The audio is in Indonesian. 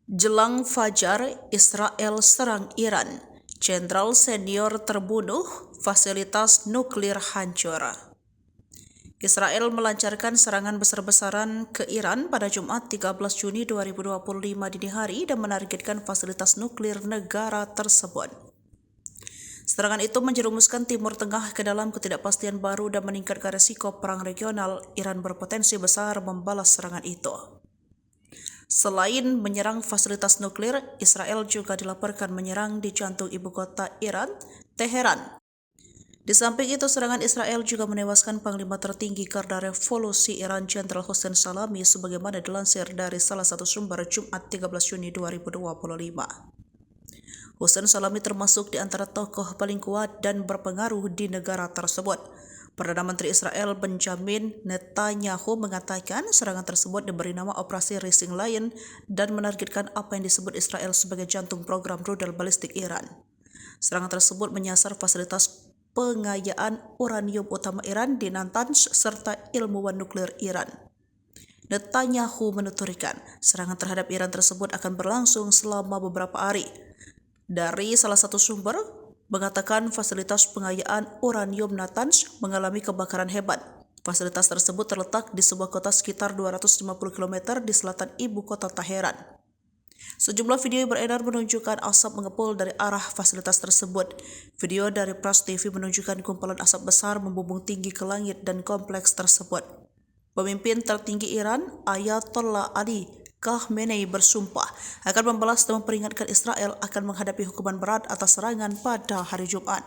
Jelang fajar, Israel serang Iran. Jenderal senior terbunuh, fasilitas nuklir hancur. Israel melancarkan serangan besar-besaran ke Iran pada Jumat 13 Juni 2025 dini hari dan menargetkan fasilitas nuklir negara tersebut. Serangan itu menjerumuskan Timur Tengah ke dalam ketidakpastian baru dan meningkatkan risiko perang regional. Iran berpotensi besar membalas serangan itu. Selain menyerang fasilitas nuklir, Israel juga dilaporkan menyerang di jantung ibu kota Iran, Teheran. Di samping itu, serangan Israel juga menewaskan Panglima tertinggi Garda Revolusi Iran Jenderal Hossein Salami sebagaimana dilansir dari salah satu sumber Jumat 13 Juni 2025. Hossein Salami termasuk di antara tokoh paling kuat dan berpengaruh di negara tersebut. Perdana Menteri Israel Benjamin Netanyahu mengatakan serangan tersebut diberi nama Operasi Rising Lion dan menargetkan apa yang disebut Israel sebagai jantung program rudal balistik Iran. Serangan tersebut menyasar fasilitas pengayaan uranium utama Iran di Natanz serta ilmuwan nuklir Iran. Netanyahu menuturkan serangan terhadap Iran tersebut akan berlangsung selama beberapa hari. Dari salah satu sumber mengatakan fasilitas pengayaan uranium Natanz mengalami kebakaran hebat. Fasilitas tersebut terletak di sebuah kota sekitar 250 km di selatan ibu kota Teheran. Sejumlah video beredar menunjukkan asap mengepul dari arah fasilitas tersebut. Video dari Pras TV menunjukkan kumpulan asap besar membumbung tinggi ke langit dan kompleks tersebut. Pemimpin tertinggi Iran, Ayatollah Ali Khamenei bersumpah akan membalas dan memperingatkan Israel akan menghadapi hukuman berat atas serangan pada hari Jumat.